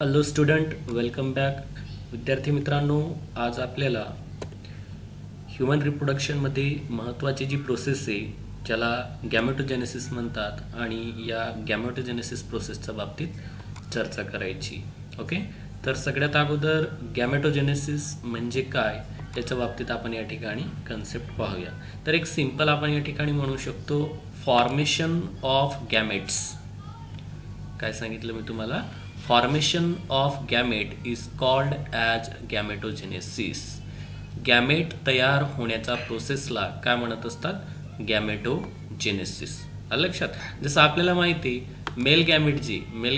Hello student, welcome back. विद्यार्थी मित्रांनो, आज आपल्याला ह्युमन रिप्रोडक्शनमध्ये महत्त्वाची जी प्रोसेस आहे ज्याला गॅमेटोजेनेसिस म्हणतात आणि या गॅमेटोजेनेसिस प्रोसेसच्या बाबतीत चर्चा करायची. ओके, तर सगळ्यात अगोदर गॅमेटोजेनेसिस म्हणजे काय याच्या बाबतीत आपण या ठिकाणी कन्सेप्ट पाहूया. तर एक सिंपल आपण या ठिकाणी म्हणू शकतो फॉर्मेशन ऑफ गॅमेट्स. काय सांगितलं मी तुम्हाला? Formation of gamete is called as gametogenesis. Gamete तयार होण्याच्या प्रोसेसला काय म्हणत असतात? गॅमेटोजेनेसिस. लक्षात. जसं आपल्याला माहिती आहे मेल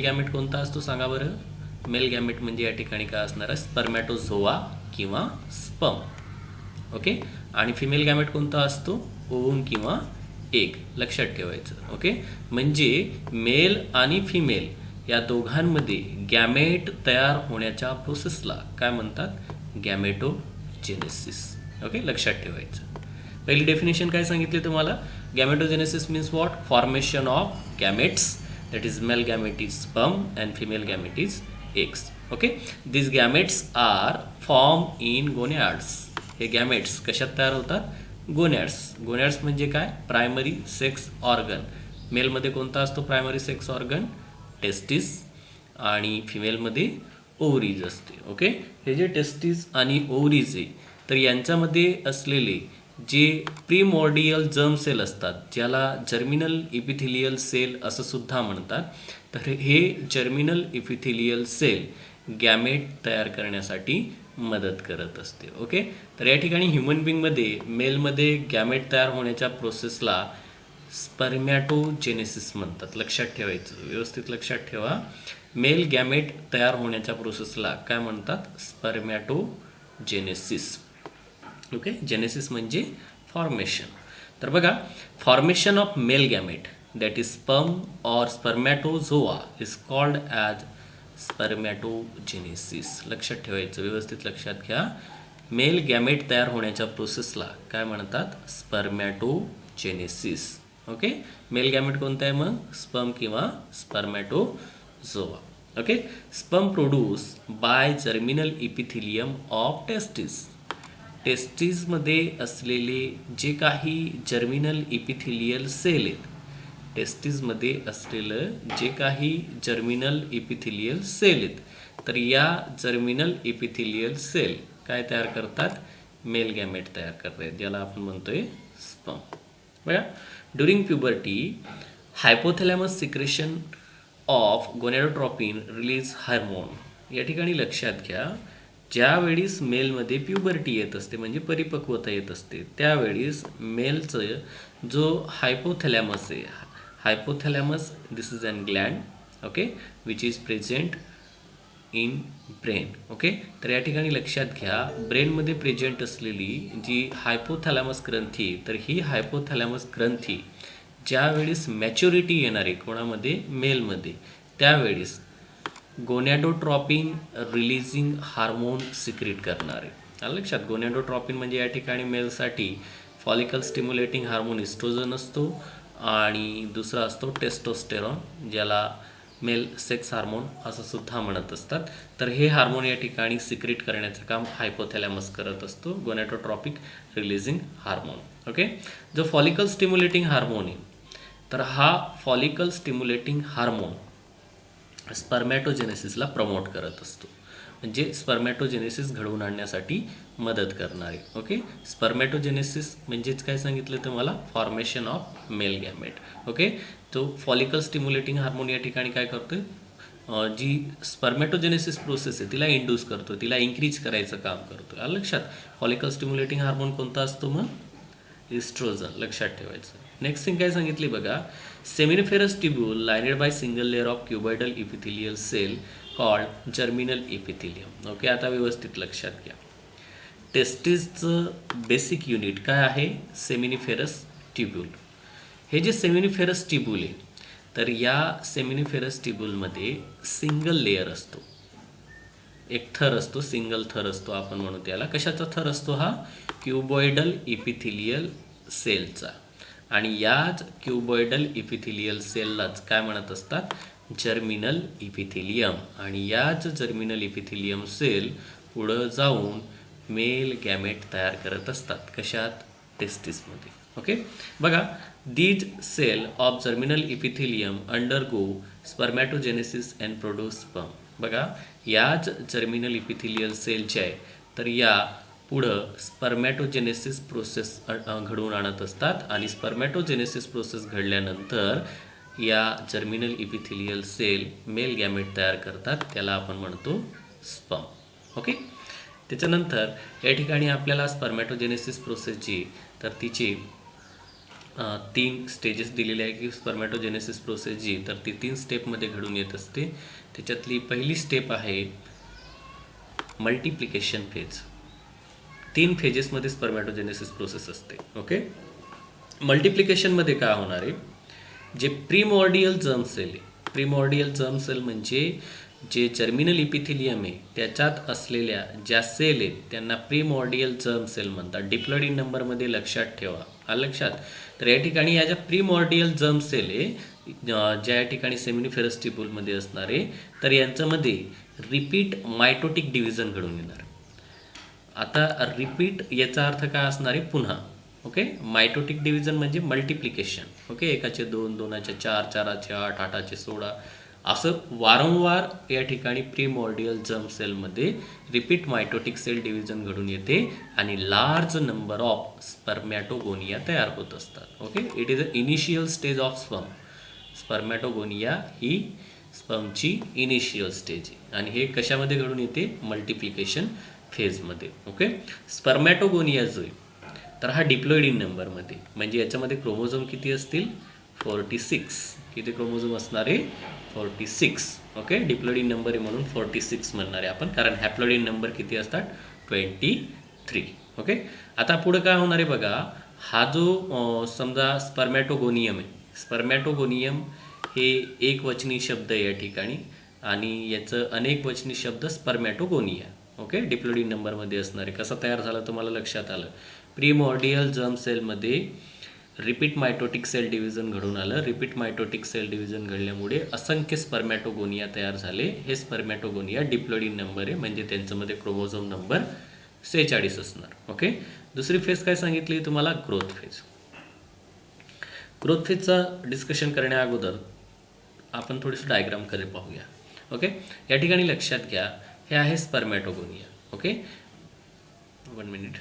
गॅमेट कोणता असतो सांगा बरं? मेल गॅमेट म्हणजे या ठिकाणी काय असणार आहे? स्पर्मॅटोझोआ किंवा स्पर्म. ओके. आणि फिमेल गॅमेट कोणता असतो? ओव्हम किंवा एग. लक्षात ठेवायचं. ओके, म्हणजे मेल आणि फिमेल या दोघांमध्ये गॅमेट तयार होण्याच्या प्रोसेसला काय म्हणतात? गॅमेटोजेनेसिस. ओके, लक्षात ठेवायचं. पहिली डेफिनेशन काय सांगितली तुम्हाला? Gametogenesis means what? Formation of gametes, that is male gamete is sperm and female gamete is eggs. Okay, this gametes are form in gonads. हे गॅमेट्स कशात तयार होतात? गोनॅड्स. गोनॅड्स म्हणजे काय? Primary sex organ. मेलमध्ये कोणता असतो प्रायमरी सेक्स ऑर्गन? टेस्टिस. आणि फिमेलमध्ये ओव्हरीज असते. ओके, हे जे टेस्टिस आणि ओव्हरीज आहे तर यांच्यामध्ये असलेले जे प्रीमॉर्डियल जर्म सेल असतात ज्याला जर्मिनल इपिथिलियल सेल असं सुद्धा म्हणतात, तर हे जर्मिनल इपिथिलियल सेल गॅमेट तयार करण्यासाठी मदत करत असते. ओके, तर या ठिकाणी ह्युमन बिंगमध्ये मेलमध्ये गॅमेट तयार होण्याच्या प्रोसेसला स्पर्मॅटोजेनेसिस म्हणतात. लक्षात ठेवायचं, व्यवस्थित लक्षात ठेवा. मेल गॅमेट तयार होण्याच्या प्रोसेसला काय म्हणतात? स्पर्मॅटोजेनेसिस. ओके, जेनेसिस म्हणजे फॉर्मेशन. तर बघा, formation of male gamete that is sperm or spermatozoa is called as spermatogenesis. लक्षात ठेवायचं, व्यवस्थित लक्षात घ्या. मेल गॅमेट तयार होण्याच्या प्रोसेसला काय म्हणतात? स्पर्मॅटोजेनेसिस. ओके, मेल गॅमेट कोणता आहे मग? स्पर्म किंवा spermatozoa. Okay, sperm produce by germinal epithelium of testis. टेस्टिसमध्ये असलेले जे काही जर्मिनल इपिथिलियल सेल आहेत, टेस्टिसमध्ये असलेलं जे काही जर्मिनल इपिथिलियल सेल आहेत, तर या जर्मिनल इपिथिलियल सेल काय तयार करतात? मेल गॅमेट तयार करतात, ज्याला आपण म्हणतोय स्पर्म. बघा, during puberty hypothalamus secretion of gonadotropin release hormone. या ठिकाणी लक्षात घ्या, ज्यावेळीस मेलमध्ये प्युबर्टी येत असते म्हणजे परिपक्वता येत असते त्यावेळीस मेलचं जो हायपोथॅलॅमस आहे, hypothalamus this is an gland, okay, which is present in brain. Okay, तर या ठिकाणी लक्षात घ्या, ब्रेनमध्ये प्रेझेंट असलेली जी हायपोथॅलॅमस ग्रंथी, तर ही हायपोथॅलॅमस ग्रंथी ज्यावेळेस मॅच्युरिटी येणार आहे कोणामध्ये? मेलमध्ये, त्यावेळेस गोनॅडोट्रॉपिन रिलीजिंग हार्मोन सिक्रेट करणार आहे. लक्षात. गोनॅडोट्रॉपिन म्हणजे या ठिकाणी मेलसाठी फॉलिकल स्टिम्युलेटिंग हार्मोन इस्ट्रोजन असतो आणि दुसरा असतो टेस्टोस्टेरॉन, ज्याला मेल सेक्स हार्मोन असं सुद्धा म्हणत असतात. तर हे हार्मोन या ठिकाणी सिक्रेट करण्याचं काम हायपोथॅलॅमस करत असतो, गोनॅडोट्रॉपिक रिलीजिंग हार्मोन. ओके, जो फॉलिकल स्टिम्युलेटिंग हार्मोन आहे तर हा फॉलिकल स्टिम्युलेटिंग हार्मोन स्पर्मॅटोजेनेसिसला प्रमोट करत असतो, म्हणजे स्पर्मॅटोजेनेसिस घडवून आणण्यासाठी मदत करणारे. ओके, स्पर्मॅटोजेनेसिस म्हणजेच काय सांगितलं तुम्हाला? Formation of male gamete. Okay, तो फॉलिकल स्टिम्युलेटिंग हार्मोन या ठिकाणी काय करतोय? जी स्पर्मॅटोजेनेसिस प्रोसेस आहे तिला इंड्यूस करतो, तिला इन्क्रीज करायचं काम करतो. लक्षात. फॉलिकल स्टिम्युलेटिंग हार्मोन कोणता असतो मग? इस्ट्रोजन. लक्षात ठेवायचं. नेक्स्ट थिंग काय सांगितली बघा, seminiferous tubule lined by single layer of cuboidal epithelial cell called germinal epithelium. Okay, आता व्यवस्थित लक्षात घ्या. टेस्टिसचं बेसिक युनिट काय आहे? Seminiferous tubule. हे जे सेमिनिफेरस ट्यूब्यूल आहे तर या सेमिनिफेरस ट्यूब्यूलमध्ये सिंगल लेअर असतो, एक थर असतो, सिंगल थर असतो आपण म्हणू त्याला. कशाचा थर असतो हा? क्युबॉइडल इपिथिलियल सेलचा. आणि याच क्युबॉइडल इपिथिलियल सेललाच काय म्हणत असतात? जर्मिनल इपिथेलियम आणि याच जर्मिनल इपिथेलियम सेल पुढं जाऊन मेल गॅमेट तयार करत असतात. कशात? टेस्टिसमध्ये. ओके, बघा, these cell of germinal epithelium undergo spermatogenesis and produce sperm. बघा, याच जर्मिनल इपिथेलियल सेल जे आहे तर या पुढं स्पर्मॅटोजेनेसिस प्रोसेस घडवून आणत असतात आणि स्पर्मॅटोजेनेसिस प्रोसेस घडल्यानंतर या germinal epithelial cell male gamete तयार करतात, त्याला आपण म्हणतो स्पर्म. ओके, त्याच्यानंतर या ठिकाणी आपल्याला स्पर्मॅटोजेनेसिस प्रोसेस जी तर तिची 3 स्टेजेस दिलेले आहे की स्पर्मॅटोजेनेसिस प्रोसेस जी तर ती 3 स्टेपमध्ये घडून येत असते. त्याच्यातली पहिली स्टेप आहे मल्टिप्लिकेशन फेज. 3 फेजेसमध्ये स्पर्मॅटोजेनेसिस प्रोसेस असते. ओके, मल्टिप्लिकेशनमध्ये काय होणार आहे, जे प्रीमॉर्डियल जर्म सेल आहे, प्रीमॉर्डियल जर्म सेल म्हणजे जे जर्मिनल इपिथेलियम आहे त्याच्यात असलेल्या ज्या सेल आहेत त्यांना प्रीमॉर्डियल जर्म सेल म्हणतात. डिप्लॉइड इन नंबरमध्ये लक्षात ठेवा. आलं लक्षात? तर या ठिकाणी या ज्या प्रीमॉर्डियल जर्म सेल आहे ज्या ठिकाणी सेमिनिफेरस टिब्यूलमध्ये असणार आहे तर यांच्यामध्ये रिपीट मायटोटिक डिव्हिजन घडून येणार. आता रिपीट याचा अर्थ काय असणार आहे? पुन्हा. ओके, मायटोटिक डिव्हिजन म्हणजे मल्टिप्लिकेशन. ओके, 1चे 2, 2चे 4, 4चे 8, 8चे 16 असं वारंवार या ठिकाणी प्रीमॉर्डियल जर्म सेलमध्ये रिपीट मायटोटिक सेल डिव्हिजन घडून येते आणि लार्ज नंबर ऑफ स्पर्मॅटोगोनिया तयार होत असतात. Okay, it is a initial stage of sperm. Spermatogonia ही स्पर्मची इनिशियल स्टेज आहे आणि हे कशामध्ये घडून येते? मल्टिप्लिकेशन फेजमध्ये. ओके, स्पर्मॅटोगोनिया जो आहे तर हा डिप्लॉइड इन नंबरमध्ये, म्हणजे याच्यामध्ये क्रोमोझोम किती असतील? 46. किती क्रोमोझोम असणार आहे? 46. ओके, डिप्लॉइड इन नंबर आहे म्हणून 46 म्हणणार आहे आपण, कारण हॅप्लॉइड इन नंबर किती असतात? 23. ओके, आता पुढे काय होणार आहे बघा, हा जो समजा स्पर्मॅटोगोनियम आहे, स्पर्मॅटोगोनियम हे एक वचनी शब्द आहे या ठिकाणी आणि याचं अनेक वचनी शब्द स्पर्मॅटोगोनिया. ओके, डिप्लॉइड इन नंबरमध्ये असणार आहे. कसं तयार झालं तुम्हाला लक्षात आलं? प्रीमॉर्डियल जर्म सेलमध्ये रिपीट मायटोटिक सेल डिव्हिजन घडून आलं. रिपीट मायटोटिक सेल डिव्हिजन घडल्यामुळे असंख्य स्पर्मॅटोगोनिया तयार झाले. हे स्पर्मॅटोगोनिया डिप्लॉइड इन नंबर आहे, म्हणजे त्यांच्यामध्ये क्रोमोझोम नंबर 46 असणार. ओके, दुसरी फेज काय सांगितली तुम्हाला? Growth phase. ग्रोथ फेजचा डिस्कशन करण्या अगोदर आपण थोडीशी डायग्राम कडे पाहूया. ओके, या ठिकाणी लक्षात घ्या, हे आहे spermatogonia. Okay, 1 minute.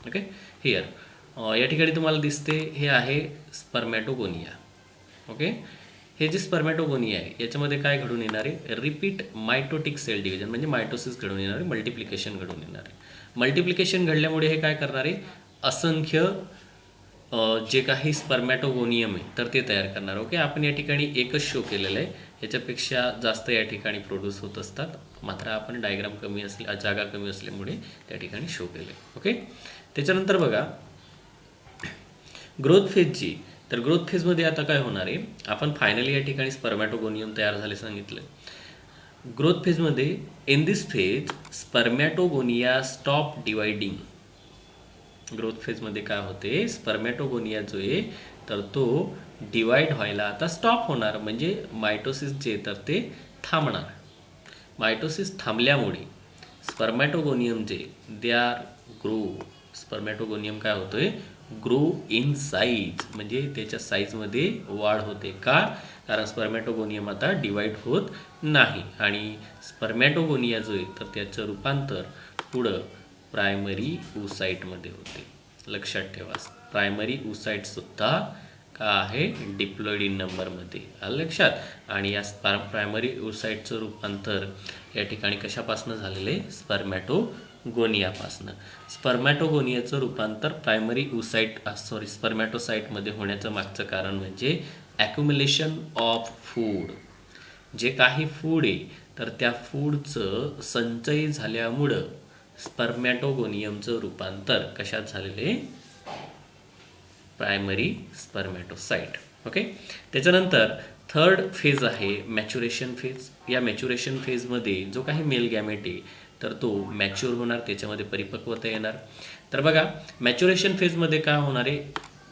Okay, here या ठिकाणी तुम्हाला दिसते हे आहे स्पर्मॅटोगोनिया. ओके, हे जे स्पर्मॅटोगोनिया आहे याच्यामध्ये काय घडून येणार आहे? रिपीट मायटोटिक सेल डिव्हिजन म्हणजे मायटोसिस घडून येणार आहे, मल्टिप्लिकेशन घडून येणार आहे. मल्टिप्लिकेशन घडल्यामुळे हे काय करणार आहे? असंख्य जे काही स्पर्मॅटोगोनियम आहे तर ते तयार करणार. ओके, आपण या ठिकाणी एकच शो केलेलं आहे, याच्यापेक्षा जास्त या ठिकाणी प्रोड्यूस होत असतात, मात्र आपण डायग्राम कमी असले जागा कमी असल्यामुळे त्या ठिकाणी शो केले. ओके, त्याच्यानंतर बघा ग्रोथ फेजची. तर ग्रोथ फेजमध्ये आता काय होणार आहे? आपण फायनली या ठिकाणी स्पर्मॅटोगोनियम तयार झाले सांगितलं. ग्रोथ फेजमध्ये in this phase spermatogonia stop dividing. Growth फेजमध्ये काय होते? स्पर्मॅटोगोनिया जो आहे तर तो डिवाइड व्हायला आता स्टॉप होणार, म्हणजे मायटोसिस जे तर ते थांबणार. मायटोसिस थांबल्यामुळे स्पर्मॅटोगोनियम जे दे आर ग्रो. स्पर्मॅटोगोनियम काय होतोय? ग्रो इन साईज, म्हणजे त्याच्या साईजमध्ये वाढ होते. का? कारण स्पर्मॅटोगोनियम आता डिवाइड होत नाही आणि स्पर्मॅटोगोनिया जो आहे तर त्याचं रूपांतर पुढं प्रायमरी oocyteमध्ये होते. लक्षात ठेवा, प्रायमरी oocyte सुद्धा का आहे? डिप्लॉइड इन नंबरमध्ये. आलं लक्षात? आणि या प्रायमरी oocyteचं रूपांतर या ठिकाणी कशापासून झालेलं आहे? स्पर्मॅटोगोनियापासून. स्पर्मॅटोगोनियाचं रूपांतर प्रायमरी स्पर्मॅटोसाइटमध्ये होण्याचं मागचं कारण म्हणजे ॲक्युम्युलेशन ऑफ फूड. जे काही फूड आहे तर त्या फूडचं संचय झाल्यामुळं स्पर्मॅटोगोनियमचं रूपांतर कशात झालेले? Primary spermatocyte. ओके, त्याच्यानंतर थर्ड फेज आहे मॅच्युरेशन फेज. या मॅच्युरेशन फेजमध्ये जो काही मेल गॅमेट आहे तर तो मॅच्युअर होणार, त्याच्यामध्ये परिपक्वता येणार. तर बघा, मॅच्युरेशन फेजमध्ये काय होणार आहे?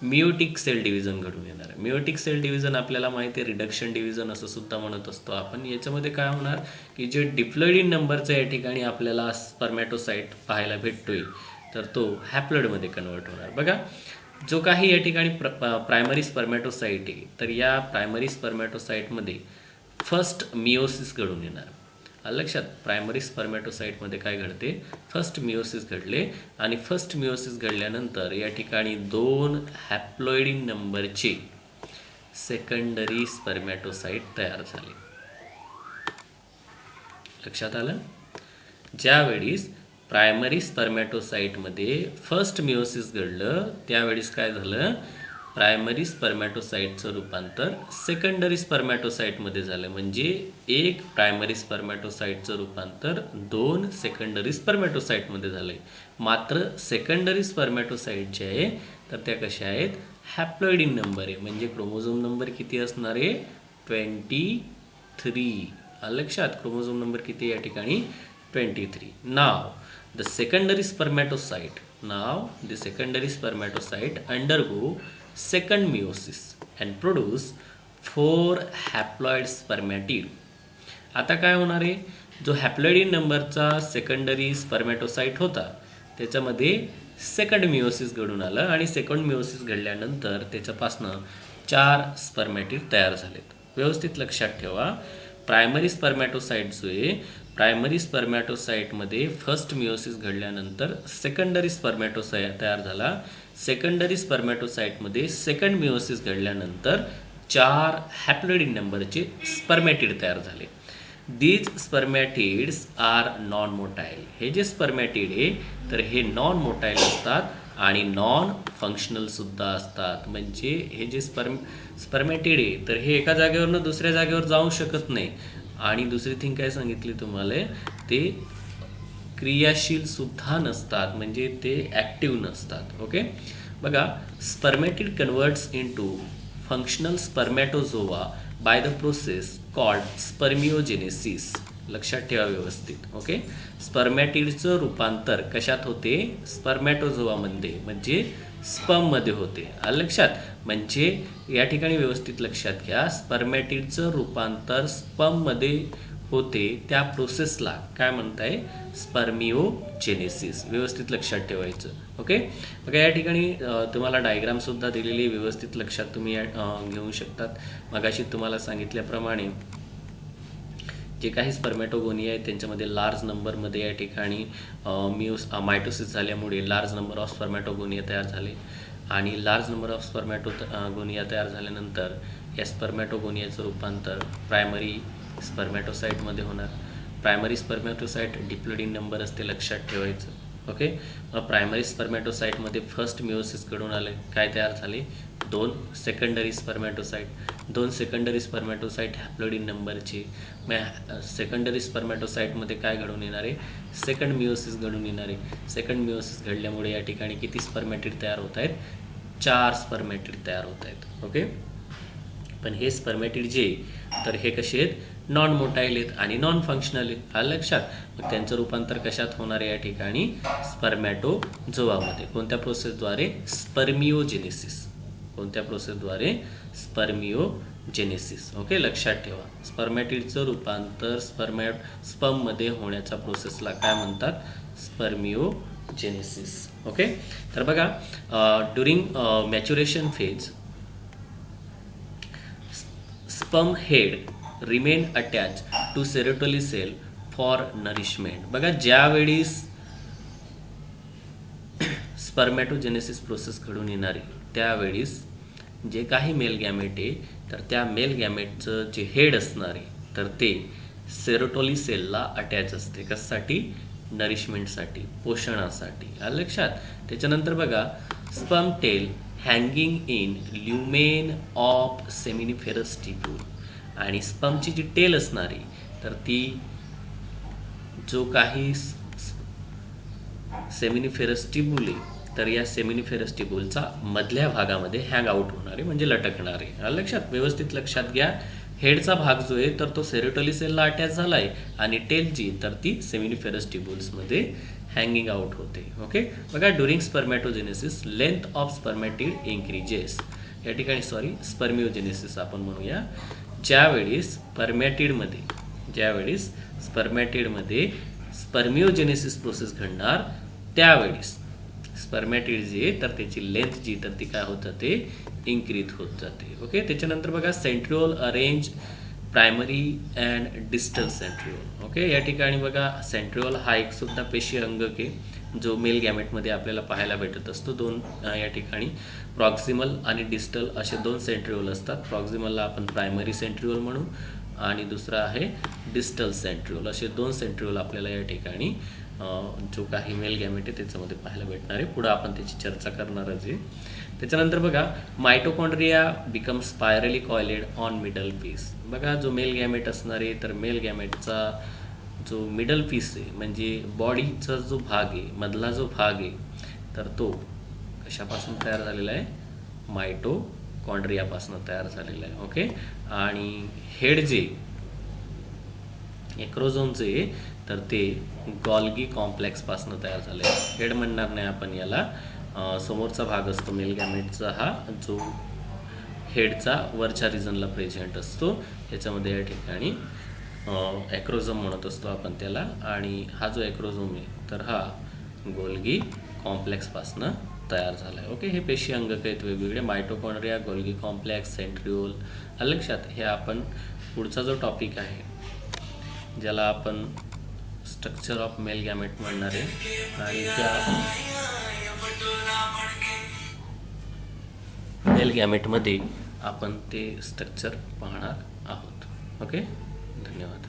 मिओटिक सेल डिव्हिजन घडून येणार आहे. मिओटिक सेल डिव्हिजन आपल्याला माहिती आहे रिडक्शन डिव्हिजन असं सुद्धा म्हणत असतो आपण. याच्यामध्ये काय होणार की जे डिप्लॉइड इन नंबरचा या ठिकाणी आपल्याला स्पर्मॅटोसाइट पाहायला भेटतोय तर तो हॅप्लॉइडमध्ये कन्वर्ट होणार. बघा जो काही या ठिकाणी प्रायमरी स्पर्मॅटोसाइट आहे तर या प्रायमरी स्पर्मॅटोसाइटमध्ये फर्स्ट मिओसिस घडून येणार. लक्षात प्रायमरी स्पर्मॅटोसाइटमध्ये काय घडते फर्स्ट मिओसिस घडले आणि फर्स्ट मिओसिस घडल्यानंतर या ठिकाणी 2 हॅप्लॉइड इन नंबरचे सेकंडरी स्पर्मॅटोसाइट तयार झाले. लक्षात आलं. ज्यावेळीस प्रायमरी स्पर्मॅटोसाइटमध्ये फर्स्ट मिओसिस घडलं त्यावेळेस काय झालं प्रायमरी स्पर्मॅटोसाइटचं रूपांतर सेकंडरी स्पर्मॅटोसाइटमध्ये झालं. म्हणजे एक प्रायमरी स्पर्मॅटोसाइटचं रूपांतर 2 सेकंडरी स्पर्मॅटोसाइटमध्ये झालं आहे. मात्र सेकंडरी स्पर्मॅटोसाइट जे आहे तर त्या कशा आहेत हॅप्लॉइड इन नंबर आहे. म्हणजे क्रोमोझोम नंबर किती असणार आहे 23. लक्षात क्रोमोझोम नंबर किती या ठिकाणी 23. नाव the secondary spermatocyte undergo second meiosis and produce 4 haploid spermatid. आता काय होणार आहे जो हॅप्लॉइड इन नंबरचा सेकंडरी स्पर्मॅटोसाइट होता त्याच्यामध्ये सेकंड मिओसिस घडून आलं आणि सेकंड मिओसिस घडल्यानंतर त्याच्यापासनं 4 स्पर्मॅटिड तयार झालेत. व्यवस्थित लक्षात ठेवा प्रायमरी स्पर्मॅटोसाइट जो आहे प्रायमरी स्पर्मॅटोसाइटमध्ये फर्स्ट मिओसिस घडल्यानंतर सेकंडरी स्पर्मॅटोसाइट तयार झाला. सेकंडरी स्पर्मॅटोसाइटमध्ये सेकंड मिओसिस घडल्यानंतर 4 हॅप्लॉइड इन नंबरचे स्पर्मॅटिड तयार झाले. These spermatids are non motile. हे जे स्पर्मॅटिड आहे तर हे नॉन मोटाईल असतात आणि नॉन फंक्शनल सुद्धा असतात. म्हणजे हे जे स्पर्मॅटिड आहे तर हे एका जागेवरनं दुसऱ्या जागेवर जाऊ शकत नाही. आणि दुसरी थिंग काय सांगितली तुम्हाला ते क्रियाशील सुद्धा नसतात म्हणजे ते ॲक्टिव्ह नसतात. ओके बघा spermatid converts into functional spermatozoa by the process called spermiogenesis. लक्षात ठेवा व्यवस्थित. ओके स्पर्मॅटिडचं रूपांतर कशात होते स्पर्मॅटोझोआमध्ये म्हणजे स्पर्ममध्ये होते. लक्षात म्हणजे या ठिकाणी व्यवस्थित लक्षात घ्या स्पर्मॅटिडचं रूपांतर स्पर्ममध्ये होते त्या प्रोसेसला काय म्हणताय स्पर्मिओजेनेसिस. व्यवस्थित लक्षात ठेवायचं. ओके बघा या ठिकाणी तुम्हाला डायग्राम सुद्धा दिलेली व्यवस्थित लक्षात तुम्ही घेऊ शकतात. मगाशी तुम्हाला सांगितल्याप्रमाणे जे काही स्पर्मॅटोगोनिया आहेत त्यांच्यामध्ये लार्ज नंबरमध्ये या ठिकाणी मायटोसिस झाल्यामुळे लार्ज नंबर ऑफ स्पर्मॅटोगोनिया तयार झाले आणि लार्ज नंबर ऑफ स्पर्मॅटोगोनिया तयार झाल्यानंतर या स्पर्मॅटोगोनियाचं रूपांतर प्रायमरी स्पर्मॅटोसाइटमध्ये होणार. Primary spermatocyte diploid in number असते लक्षात ठेवायचं. ओके मग प्रायमरी स्पर्मॅटोसाइटमध्ये फर्स्ट मिओसिस घडून आले काय तयार झाले 2 secondary spermatocyte. 2 secondary spermatocyte haploid in नंबरचे. मग सेकंडरी स्पर्मॅटोसाइटमध्ये काय घडून येणार आहे सेकंड मिओसिस घडून येणार आहे. सेकंड मिओसिस घडल्यामुळे या ठिकाणी किती स्पर्मॅटिड तयार होत आहेत 4 स्पर्मॅटिड तयार होत आहेत. ओके पण हे स्पर्मॅटिड जे तर हे कसे आहेत नॉन मोटाईल आहेत आणि नॉन फंक्शनल आहेत. लक्षात मग त्यांचं रूपांतर कशात होणार आहे या ठिकाणी स्पर्मॅटोझोआमध्ये. कोणत्या प्रोसेसद्वारे स्पर्मिओजेनेसिस. कोणत्या प्रोसेसद्वारे स्पर्मिओजेनेसिस. ओके लक्षात ठेवा स्पर्मॅटिडचं रूपांतर स्पर्ममध्ये होण्याच्या प्रोसेसला काय म्हणतात स्पर्मिओजेनेसिस. ओके तर बघा during maturation phase sperm head remain attached to serotonin cell for nourishment. बघा ज्यावेळी स्पर्मॅटोजेनेसिस प्रोसेस घडून येणारी त्यावेळीस जे काही मेल गॅमेट आहे तर त्या मेल गॅमेटचं जे हेड असणार आहे तर ते सेरोटोनिन सेलला अटॅच असते. कशासाठी नरिशमेंटसाठी पोषणासाठी. लक्षात त्याच्यानंतर बघा sperm tail hanging in lumen of seminiferous tubule. आणि स्पर्मची जी टेल असणारी तर ती जो काही सेमिनिफेरस टिब्यूल आहे तर या सेमिनिफेरस टिब्यूलचा मधल्या भागामध्ये हँग आउट होणार आहे म्हणजे लटकणार आहे. लक्षात व्यवस्थित लक्षात घ्या हेडचा भाग जो आहे तर तो सेरोटोनिन सेलला अटॅच झाला आहे आणि टेल जी तर ती सेमिनिफेरस टिब्यूल्समध्ये हँगिंग आउट होते. ओके, बघा ड्युरिंग स्पर्मॅटोजेनेसिस लेंथ ऑफ स्पर्मॅटिड इन्क्रीजेस. या ठिकाणी स्पर्मिओजेनेसिस आपण म्हणूया. ज्यावेळेस स्पर्मॅटिडमध्ये स्पर्मिओजेनेसिस प्रोसेस घडणार त्यावेळेस स्पर्मॅटिड जे तर त्याची लेंथ जी तर ती काय होत जाते, इन्क्रीज होत जाते. ओके, त्याच्यानंतर बघा centriole arrange primary and distal centriole. Okay, या ठिकाणी बघा सेंट्रिओल हा एक सुद्धा पेशी अंगक आहे जो मेल गॅमेटमध्ये आपल्याला पाहायला भेटत असतो. दोन या ठिकाणी प्रॉक्सिमल आणि डिस्टल असे दोन सेंट्रिओल असतात. प्रॉक्सिमलला आपण प्रायमरी सेंट्रिओल म्हणू आणि दुसरा आहे डिस्टल सेंट्रिओल. असे दोन सेंट्रिओल आपल्याला या ठिकाणी जो काही मेल गॅमेट आहे त्याच्यामध्ये पाहायला भेटणार आहे. पुढं आपण त्याची चर्चा करणारच आहे. त्याच्यानंतर बघा mitochondria become spirally coiled on middle piece. बघा जो मेल गॅमेट असणार आहे तर मेल गॅमेटचा जो मिडल पीस आहे म्हणजे बॉडीचा जो भाग आहे, मधला जो भाग आहे तर तो कशापासून तयार झालेला आहे, मायटोकॉन्ड्रियापासून तयार झालेला आहे. ओके, आणि हेड जे एक्रोझोम जे तर ते गॉल्गी कॉम्प्लेक्सपासून तयार झाले. हेड म्हणणार नाही आपण याला, समोरचा भाग असतो मेल गॅमेटचा हा जो हेडचा वरच्या रिजनला प्रेझेंट असतो. याच्यामध्ये या ठिकाणी ॲक्रोझोम म्हणत असतो आपण त्याला. आणि हा जो ॲक्रोझोम आहे तर हा गोल्गी कॉम्प्लेक्सपासून तयार झाला आहे. ओके, हे पेशी अंगक आहेत वेगवेगळे, मायटोकॉन्ड्रिया, गोल्गी कॉम्प्लेक्स, सेंट्रिओल. लक्षात हे आपण पुढचा जो टॉपिक आहे ज्याला आपण स्ट्रक्चर ऑफ मेल गॅमेट म्हणणार आहे आणि त्या मेल गॅमेटमध्ये आपण ते स्ट्रक्चर पाहणार आहोत. ओके, धन्यवाद.